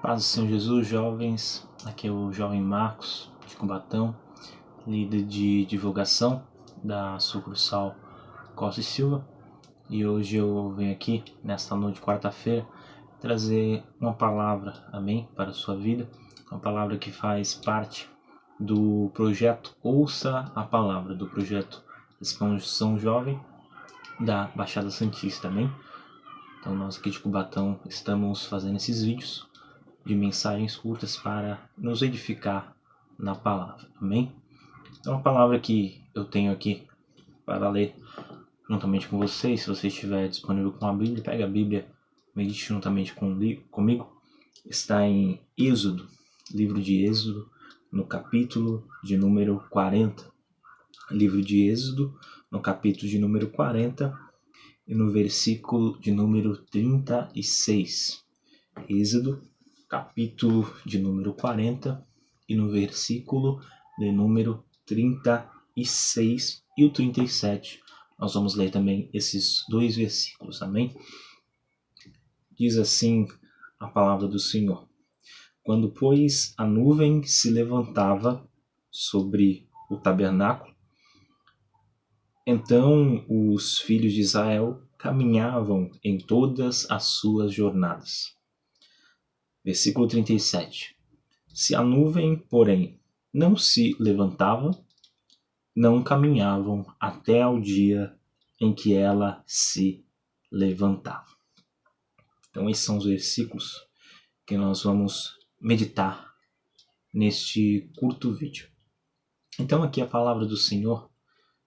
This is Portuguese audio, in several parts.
Paz do Senhor Jesus, jovens. Aqui é o jovem Marcos de Cubatão, líder de divulgação da sucursal Costa e Silva. E hoje eu venho aqui, nesta noite de quarta-feira, trazer uma palavra, amém, para a sua vida. Uma palavra que faz parte do projeto Ouça a Palavra, do projeto Expansão Jovem da Baixada Santista, amém? Então nós aqui de Cubatão estamos fazendo esses vídeos de mensagens curtas para nos edificar na palavra, amém? É uma palavra que eu tenho aqui para ler juntamente com vocês. Se você estiver disponível com a Bíblia, pega a Bíblia, medite juntamente comigo. Está em Êxodo, livro de Êxodo, no capítulo de número 40. Livro de Êxodo, no capítulo de número 40 e no versículo de número 36. Êxodo, capítulo de número 40 e no versículo de número 36 e o 37. Nós vamos ler também esses dois versículos, amém? Diz assim a palavra do Senhor: Quando, pois, a nuvem se levantava sobre o tabernáculo, então os filhos de Israel caminhavam em todas as suas jornadas. Versículo 37. Se a nuvem, porém, não se levantava, não caminhavam até ao dia em que ela se levantava. Então esses são os versículos que nós vamos meditar neste curto vídeo. Então aqui a palavra do Senhor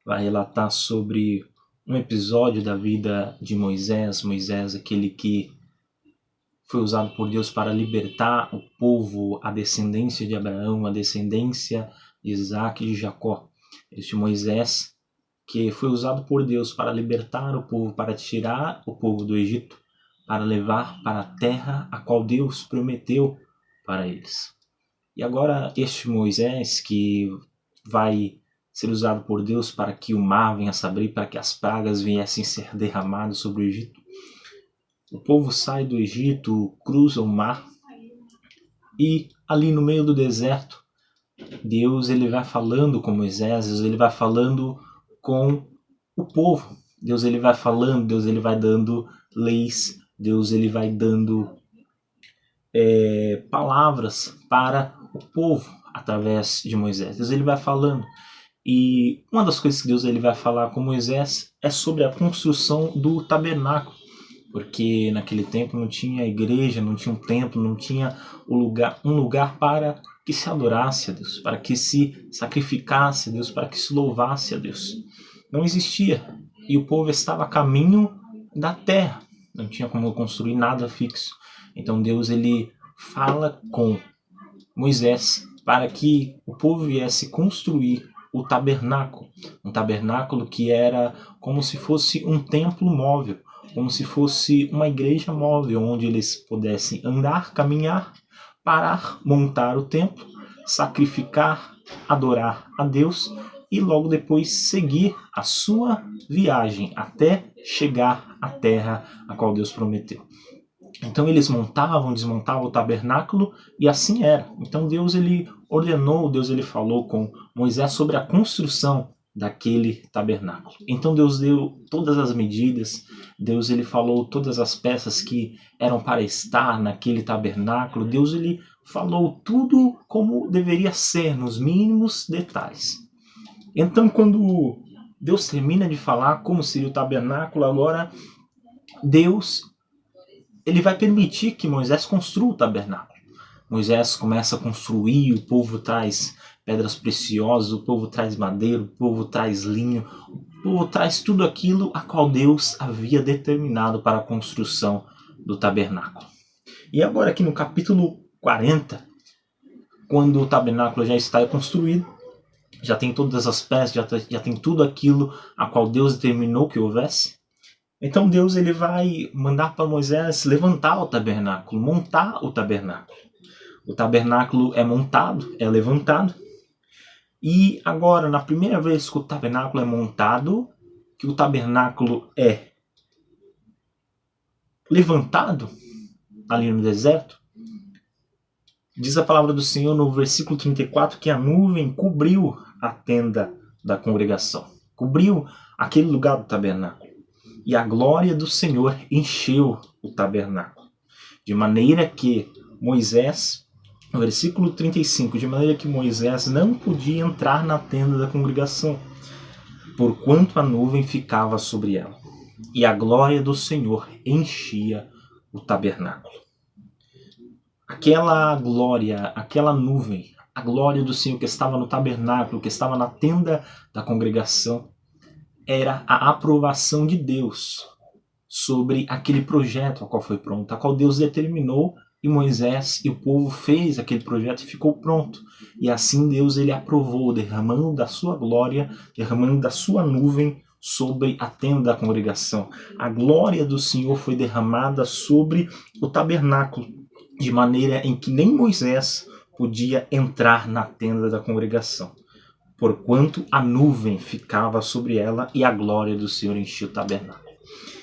vai relatar sobre um episódio da vida de Moisés. Moisés, aquele que foi usado por Deus para libertar o povo, a descendência de Abraão, a descendência de Isaac e de Jacó. Este Moisés que foi usado por Deus para libertar o povo, para tirar o povo do Egito, para levar para a terra a qual Deus prometeu para eles. E agora este Moisés que vai ser usado por Deus para que o mar venha se abrir, para que as pragas viessem ser derramadas sobre o Egito. O povo sai do Egito, cruza o mar e ali no meio do deserto, Deus ele vai falando com Moisés, Deus ele vai falando com o povo. Deus ele vai falando, Deus ele vai dando leis, Deus ele vai dando palavras para o povo através de Moisés. Deus ele vai falando. E uma das coisas que Deus ele vai falar com Moisés é sobre a construção do tabernáculo. Porque naquele tempo não tinha igreja, não tinha um templo, não tinha um lugar para que se adorasse a Deus, para que se sacrificasse a Deus, para que se louvasse a Deus. Não existia. E o povo estava a caminho da terra. Não tinha como construir nada fixo. Então Deus ele fala com Moisés para que o povo viesse construir o tabernáculo. Um tabernáculo que era como se fosse um templo móvel, como se fosse uma igreja móvel, onde eles pudessem andar, caminhar, parar, montar o templo, sacrificar, adorar a Deus e logo depois seguir a sua viagem até chegar à terra a qual Deus prometeu. Então eles montavam, desmontavam o tabernáculo e assim era. Então Deus ele ordenou, Deus ele falou com Moisés sobre a construção daquele tabernáculo. Então Deus deu todas as medidas, Deus ele falou todas as peças que eram para estar naquele tabernáculo, Deus ele falou tudo como deveria ser, nos mínimos detalhes. Então quando Deus termina de falar como seria o tabernáculo, agora Deus ele vai permitir que Moisés construa o tabernáculo. Moisés começa a construir, o povo traz pedras preciosas, o povo traz madeira, o povo traz linho, o povo traz tudo aquilo a qual Deus havia determinado para a construção do tabernáculo. E agora aqui no capítulo 40, quando o tabernáculo já está construído, já tem todas as peças, já tem tudo aquilo a qual Deus determinou que houvesse, então Deus ele vai mandar para Moisés levantar o tabernáculo, montar o tabernáculo. O tabernáculo é montado, é levantado. E agora, na primeira vez que o tabernáculo é montado, que o tabernáculo é levantado ali no deserto, Diz a palavra do Senhor no versículo 34 que a nuvem cobriu a tenda da congregação, cobriu aquele lugar do tabernáculo, e a glória do Senhor encheu o tabernáculo, de maneira que Moisés, no versículo 35, de maneira que Moisés não podia entrar na tenda da congregação, porquanto a nuvem ficava sobre ela, e a glória do Senhor enchia o tabernáculo. Aquela glória, aquela nuvem, a glória do Senhor que estava no tabernáculo, que estava na tenda da congregação, era a aprovação de Deus sobre aquele projeto a qual foi pronto, a qual Deus determinou, e Moisés e o povo fez aquele projeto e ficou pronto. E assim Deus ele aprovou, derramando da sua glória, derramando da sua nuvem sobre a tenda da congregação. A glória do Senhor foi derramada sobre o tabernáculo, de maneira em que nem Moisés podia entrar na tenda da congregação, porquanto a nuvem ficava sobre ela e a glória do Senhor enchia o tabernáculo.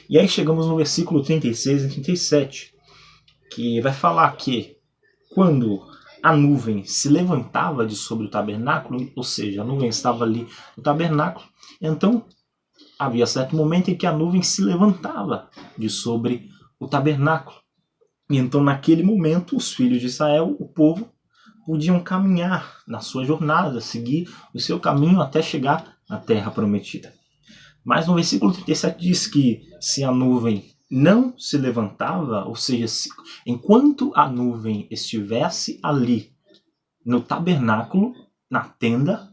E aí chegamos no versículo 36 e 37, que vai falar que quando a nuvem se levantava de sobre o tabernáculo, ou seja, a nuvem estava ali no tabernáculo, então havia certo momento em que a nuvem se levantava de sobre o tabernáculo. E então naquele momento os filhos de Israel, o povo, podiam caminhar na sua jornada, seguir o seu caminho até chegar na terra prometida. Mas no versículo 37 diz que se a nuvem não se levantava, ou seja, enquanto a nuvem estivesse ali no tabernáculo, na tenda,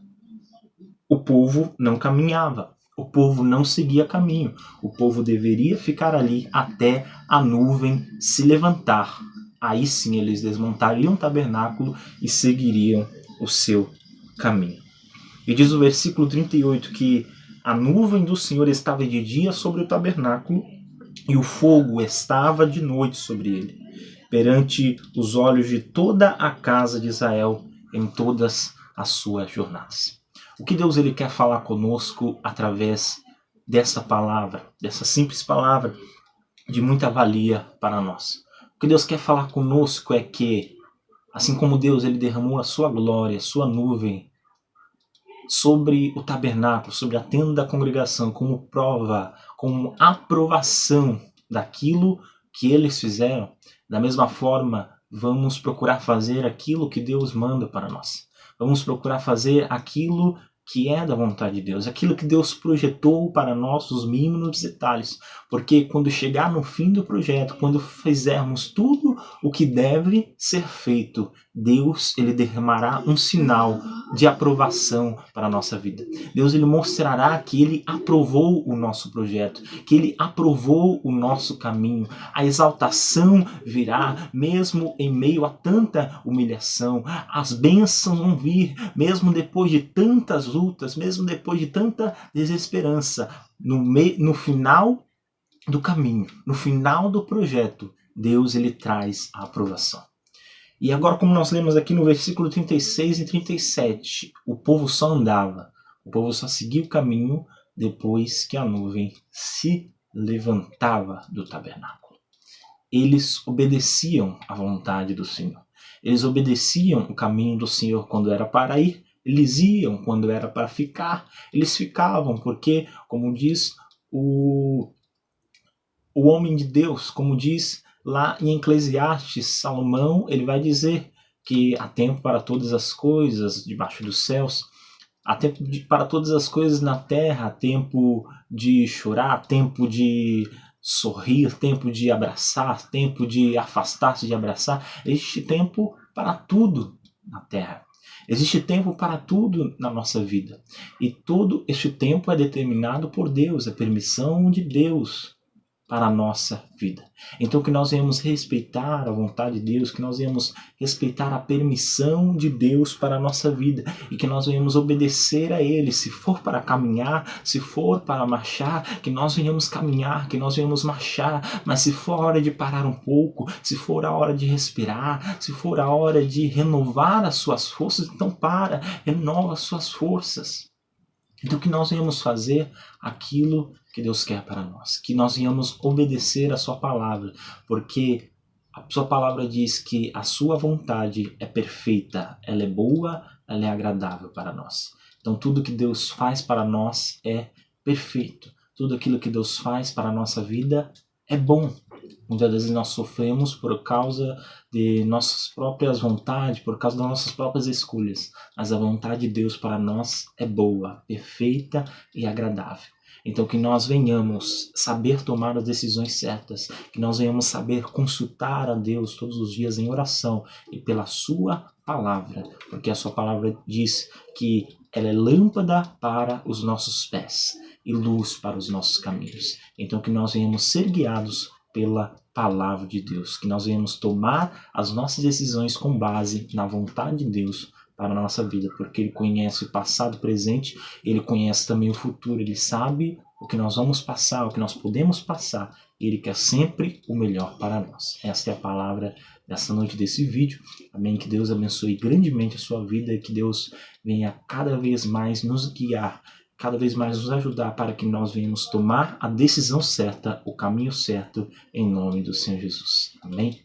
o povo não caminhava, o povo não seguia caminho, o povo deveria ficar ali até a nuvem se levantar. Aí sim eles desmontariam o tabernáculo e seguiriam o seu caminho. E diz o versículo 38 que a nuvem do Senhor estava de dia sobre o tabernáculo e o fogo estava de noite sobre ele, perante os olhos de toda a casa de Israel em todas as suas jornadas. O que Deus ele quer falar conosco através dessa palavra, dessa simples palavra de muita valia para nós? O que Deus quer falar conosco é que, assim como Deus ele derramou a sua glória, a sua nuvem sobre o tabernáculo, sobre a tenda da congregação, como prova, como aprovação daquilo que eles fizeram, da mesma forma, vamos procurar fazer aquilo que Deus manda para nós. Vamos procurar fazer aquilo que é da vontade de Deus, aquilo que Deus projetou para nós, os mínimos detalhes, porque quando chegar no fim do projeto, quando fizermos tudo o que deve ser feito, Deus ele derramará um sinal de aprovação para a nossa vida. Deus ele mostrará que ele aprovou o nosso projeto, que ele aprovou o nosso caminho. A exaltação virá mesmo em meio a tanta humilhação. As bênçãos vão vir mesmo depois de tantas lutas, mesmo depois de tanta desesperança. No final do caminho, no final do projeto, Deus ele traz a aprovação. E agora, como nós lemos aqui no versículo 36 e 37, o povo só andava, o povo só seguia o caminho depois que a nuvem se levantava do tabernáculo. Eles obedeciam à vontade do Senhor. Eles obedeciam o caminho do Senhor quando era para ir, eles iam quando era para ficar, eles ficavam, porque, como diz o homem de Deus, como diz lá em Eclesiastes, Salomão, ele vai dizer que há tempo para todas as coisas debaixo dos céus, há tempo para todas as coisas na terra, há tempo de chorar, tempo de sorrir, tempo de abraçar, tempo de afastar-se de abraçar. Existe tempo para tudo na terra. Existe tempo para tudo na nossa vida. E todo este tempo é determinado por Deus, é permissão de Deus para a nossa vida. Então que nós venhamos respeitar a vontade de Deus, que nós venhamos respeitar a permissão de Deus para a nossa vida e que nós venhamos obedecer a Ele, se for para caminhar, se for para marchar, que nós venhamos caminhar, que nós venhamos marchar, mas se for a hora de parar um pouco, se for a hora de respirar, se for a hora de renovar as suas forças, então renova as suas forças. Então que nós venhamos fazer aquilo que Deus quer para nós, que nós venhamos obedecer a sua palavra, porque A sua palavra diz que a sua vontade é perfeita, ela é boa, ela é agradável para nós. Então tudo que Deus faz para nós é perfeito. Tudo aquilo que Deus faz para a nossa vida é bom. Muitas vezes nós sofremos por causa de nossas próprias vontades, por causa das nossas próprias escolhas. Mas a vontade de Deus para nós é boa, perfeita e agradável. Então que nós venhamos saber tomar as decisões certas, que nós venhamos saber consultar a Deus todos os dias em oração e pela sua palavra, porque a sua palavra diz que ela é lâmpada para os nossos pés e luz para os nossos caminhos. Então que nós venhamos ser guiados pela palavra de Deus, que nós venhamos tomar as nossas decisões com base na vontade de Deus para a nossa vida, porque Ele conhece o passado, o presente, Ele conhece também o futuro, Ele sabe o que nós vamos passar, o que nós podemos passar, e Ele quer sempre o melhor para nós. Esta é a palavra dessa noite desse vídeo. Amém? Que Deus abençoe grandemente a sua vida e que Deus venha cada vez mais nos guiar, cada vez mais nos ajudar para que nós venhamos tomar a decisão certa, o caminho certo, em nome do Senhor Jesus. Amém?